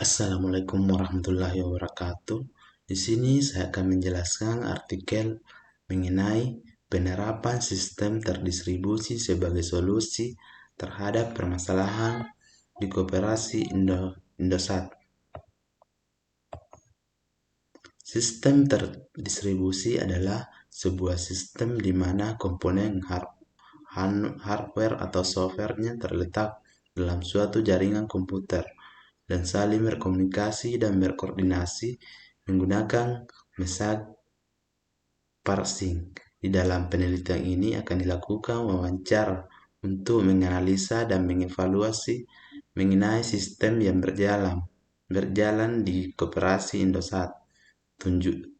Assalamualaikum warahmatullahi wabarakatuh. Di sini saya akan menjelaskan artikel mengenai penerapan sistem terdistribusi sebagai solusi terhadap permasalahan di koperasi Indosat. Sistem terdistribusi adalah sebuah sistem di mana komponen hardware atau softwarenya terletak dalam suatu jaringan komputer dan saling berkomunikasi dan berkoordinasi menggunakan metode parsing. Di dalam penelitian ini akan dilakukan wawancara untuk menganalisa dan mengevaluasi mengenai sistem yang berjalan di koperasi Indosat.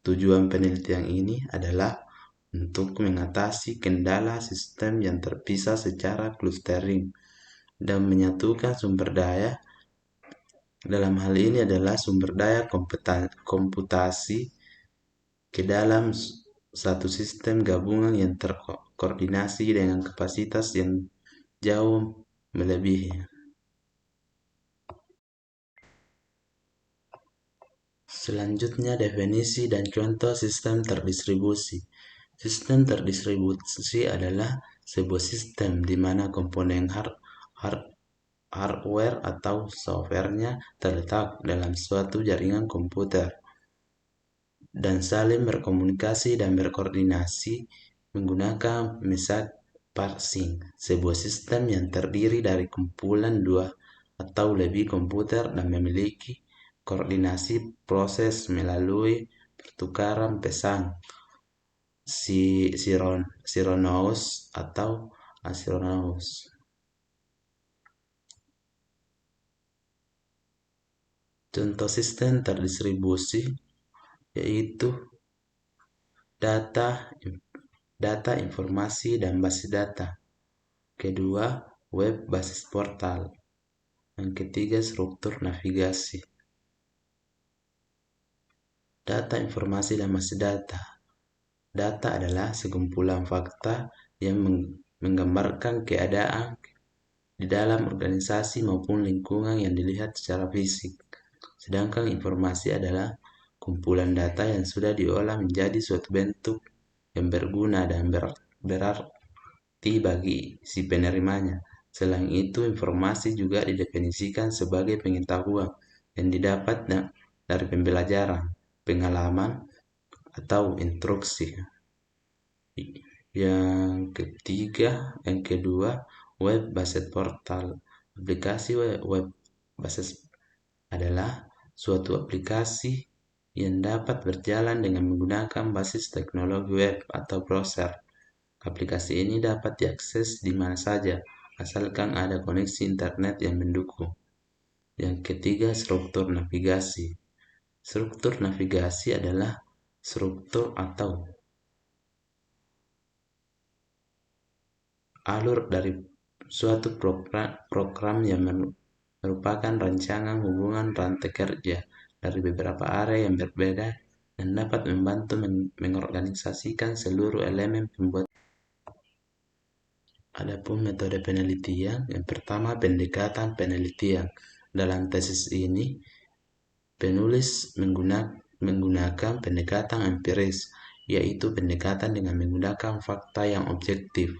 Tujuan penelitian ini adalah untuk mengatasi kendala sistem yang terpisah secara clustering dan menyatukan sumber daya. Dalam hal ini adalah sumber daya komputasi ke dalam satu sistem gabungan yang terkoordinasi dengan kapasitas yang jauh melebihi. Selanjutnya, definisi dan contoh sistem terdistribusi. Sistem terdistribusi adalah sebuah sistem di mana komponen hardware atau softwarenya terletak dalam suatu jaringan komputer dan saling berkomunikasi dan berkoordinasi menggunakan metode parsing. Sebuah sistem yang terdiri dari kumpulan dua atau lebih komputer dan memiliki koordinasi proses melalui pertukaran pesan sinkronus atau asinkronus. Contoh sistem terdistribusi yaitu data, informasi, dan basis data. Kedua, web basis portal. Yang ketiga, struktur navigasi. Data, informasi, dan basis data. Data adalah sekumpulan fakta yang menggambarkan keadaan di dalam organisasi maupun lingkungan yang dilihat secara fisik. Sedangkan informasi adalah kumpulan data yang sudah diolah menjadi suatu bentuk yang berguna dan berarti bagi si penerimanya. Selain itu, informasi juga didefinisikan sebagai pengetahuan yang didapat dari pembelajaran, pengalaman, atau instruksi. Yang kedua, web based portal. Aplikasi web based adalah suatu aplikasi yang dapat berjalan dengan menggunakan basis teknologi web atau browser. Aplikasi ini dapat diakses di mana saja, asalkan ada koneksi internet yang mendukung. Yang ketiga, struktur navigasi. Struktur navigasi adalah struktur atau alur dari suatu program yang merupakan rancangan hubungan rantai kerja dari beberapa area yang berbeda dan dapat membantu mengorganisasikan seluruh elemen pembuatan. Adapun metode penelitian, yang pertama pendekatan penelitian. Dalam tesis ini, penulis menggunakan pendekatan empiris, yaitu pendekatan dengan menggunakan fakta yang objektif.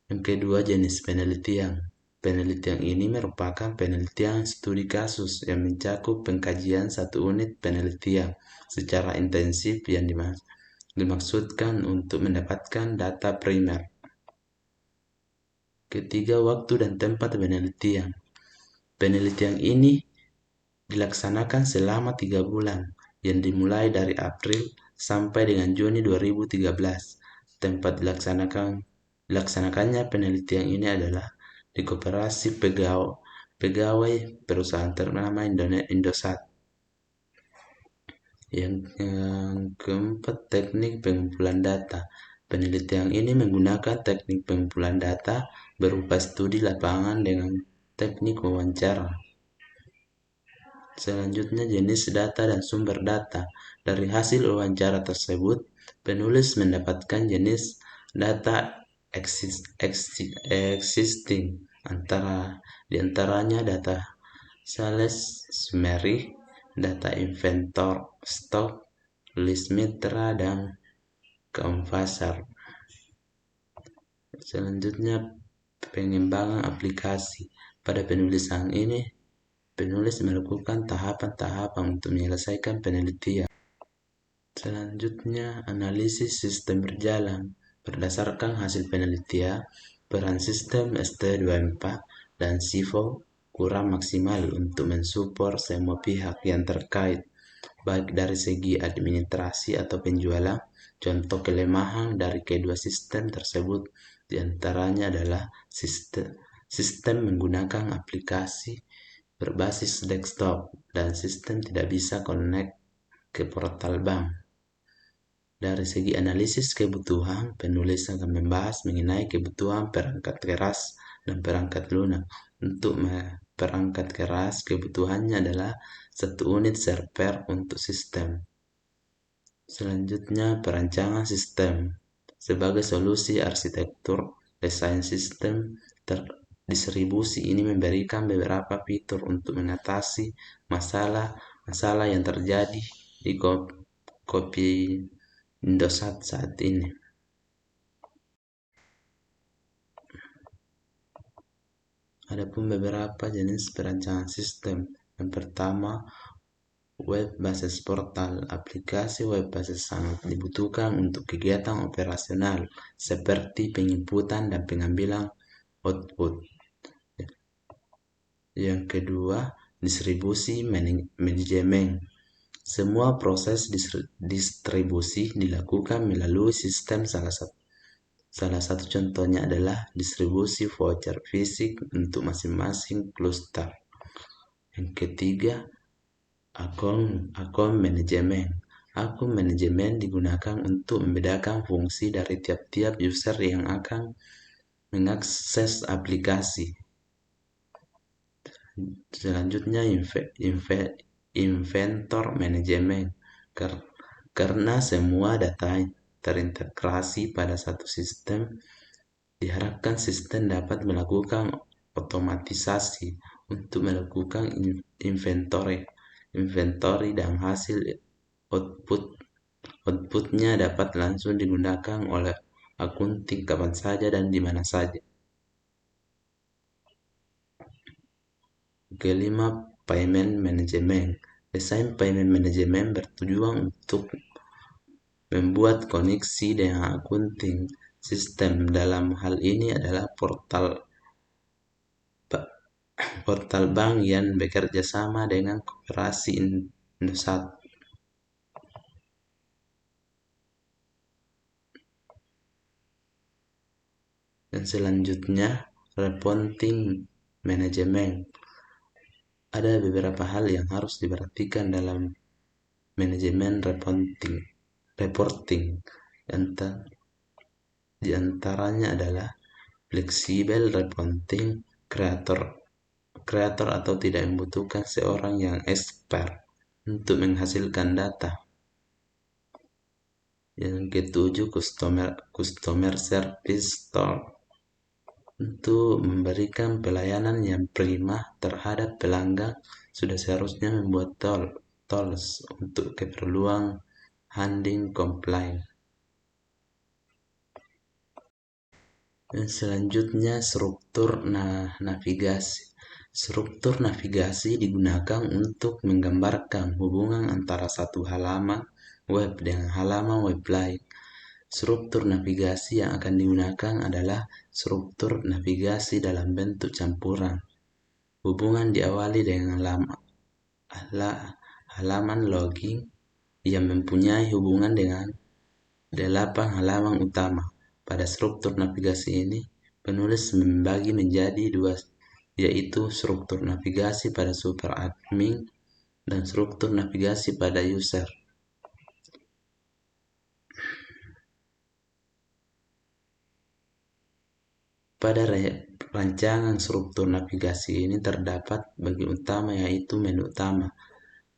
Yang kedua, jenis penelitian. Penelitian ini merupakan penelitian studi kasus yang mencakup pengkajian satu unit penelitian secara intensif yang dimaksudkan untuk mendapatkan data primer. Ketiga, waktu dan tempat penelitian. Penelitian ini dilaksanakan selama 3 bulan yang dimulai dari April sampai dengan Juni 2013. Tempat dilaksanakannya penelitian ini adalah di koperasi pegawai perusahaan ternama Indosat. Yang keempat, teknik pengumpulan data. Penelitian ini menggunakan teknik pengumpulan data berupa studi lapangan dengan teknik wawancara. Selanjutnya, jenis data dan sumber data. Dari hasil wawancara tersebut, penulis mendapatkan jenis data existing, di antaranya data sales summary, data inventor stok, list mitra, dan canvasser. Selanjutnya, pengembangan aplikasi. Pada penulisan ini, penulis melakukan tahapan-tahapan untuk menyelesaikan penelitian. Selanjutnya, analisis sistem berjalan. Berdasarkan hasil penelitian, peran sistem ST24 dan SIFO kurang maksimal untuk mensupport semua pihak yang terkait, baik dari segi administrasi atau penjualan. Contoh kelemahan dari kedua sistem tersebut diantaranya adalah sistem menggunakan aplikasi berbasis desktop dan sistem tidak bisa connect ke portal bank. Dari segi analisis kebutuhan, penulis akan membahas mengenai kebutuhan perangkat keras dan perangkat lunak. Untuk perangkat keras, kebutuhannya adalah 1 unit server untuk sistem. Selanjutnya, perancangan sistem. Sebagai solusi arsitektur, desain sistem terdistribusi ini memberikan beberapa fitur untuk mengatasi masalah yang terjadi di kopi Indosat saat ini. Adapun beberapa jenis perancangan sistem. Yang pertama, web basis portal. Aplikasi web basis sangat dibutuhkan untuk kegiatan operasional seperti penginputan dan pengambilan output. Yang kedua, distribusi manajemen. Semua proses distribusi dilakukan melalui sistem. Salah satu contohnya adalah distribusi voucher fisik untuk masing-masing cluster. Yang ketiga, akun manajemen. Akun manajemen digunakan untuk membedakan fungsi dari tiap-tiap user yang akan mengakses aplikasi. Selanjutnya, inventor manajemen. Karena semua data terintegrasi pada satu sistem, diharapkan sistem dapat melakukan otomatisasi untuk melakukan inventory dan hasil outputnya dapat langsung digunakan oleh akunting kapan saja dan di mana saja. Kelima, payment management. Desain payment management bertujuan untuk membuat koneksi dengan akunting sistem. Dalam hal ini adalah portal bank yang bekerja sama dengan Koperasi Indosat. Dan selanjutnya, reporting management. Ada beberapa hal yang harus diperhatikan dalam manajemen reporting. Di antaranya adalah fleksibel reporting, kreator atau tidak membutuhkan seorang yang expert untuk menghasilkan data. Yang ketujuh, customer service store, untuk memberikan pelayanan yang prima terhadap pelanggan. Sudah seharusnya membuat tools untuk keperluan handling komplain. Dan selanjutnya, struktur navigasi. Struktur navigasi digunakan untuk menggambarkan hubungan antara satu halaman web dengan halaman web lain. Struktur navigasi yang akan digunakan adalah struktur navigasi dalam bentuk campuran. Hubungan diawali dengan halaman login yang mempunyai hubungan dengan 8 halaman utama. Pada struktur navigasi ini, penulis membagi menjadi 2, yaitu struktur navigasi pada super admin dan struktur navigasi pada user. Pada rancangan struktur navigasi ini terdapat bagian utama, yaitu menu utama,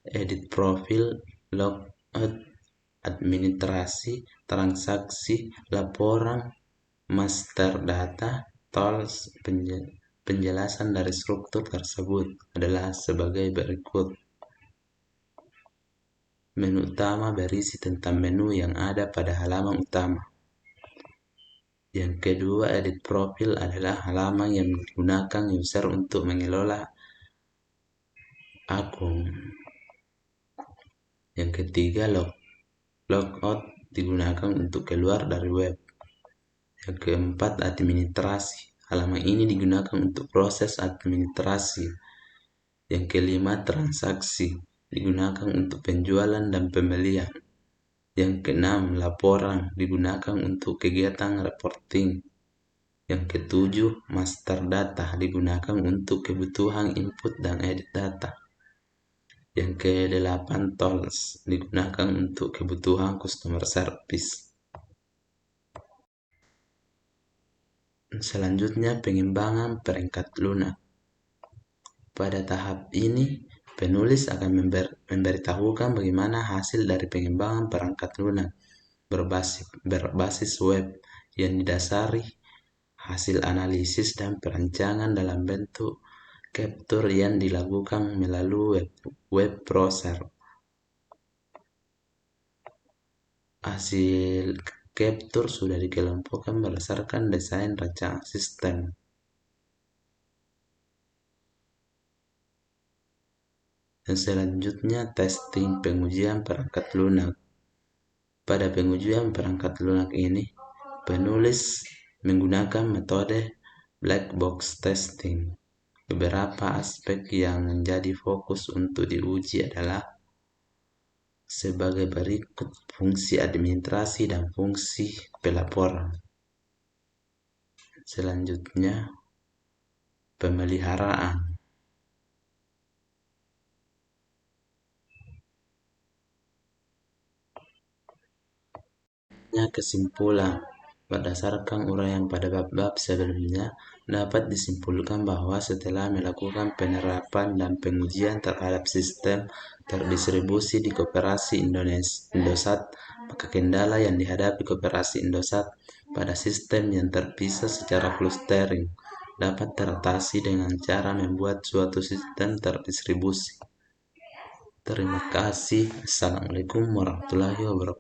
edit profil, logout, administrasi, transaksi, laporan, master data, tools, Penjelasan dari struktur tersebut adalah sebagai berikut. Menu utama berisi tentang menu yang ada pada halaman utama. Yang kedua, edit profil adalah halaman yang digunakan user untuk mengelola akun. Yang ketiga, logout digunakan untuk keluar dari web. Yang keempat, administrasi. Halaman ini digunakan untuk proses administrasi. Yang kelima, transaksi. Digunakan untuk penjualan dan pembelian. Yang keenam, laporan. Digunakan untuk kegiatan reporting. Yang ketujuh, master data. Digunakan untuk kebutuhan input dan edit data. Yang kedelapan, tools. Digunakan untuk kebutuhan customer service. Selanjutnya, pengembangan perangkat lunak. Pada tahap ini, penulis akan memberitahukan bagaimana hasil dari pengembangan perangkat lunak berbasis web yang didasari hasil analisis dan perancangan dalam bentuk capture yang dilakukan melalui web browser. Hasil capture sudah dikelompokkan berdasarkan desain rancangan sistem. Dan selanjutnya, testing pengujian perangkat lunak. Pada pengujian perangkat lunak ini, penulis menggunakan metode black box testing. Beberapa aspek yang menjadi fokus untuk diuji adalah sebagai berikut: fungsi administrasi dan fungsi pelaporan. Selanjutnya, pemeliharaan. Kesimpulan. Berdasarkan uraian pada bab-bab sebelumnya, dapat disimpulkan bahwa setelah melakukan penerapan dan pengujian terhadap sistem terdistribusi di Koperasi Indosat, maka kendala yang dihadapi Koperasi Indosat pada sistem yang terpisah secara clustering dapat teratasi dengan cara membuat suatu sistem terdistribusi. Terima kasih. Assalamualaikum warahmatullahi wabarakatuh.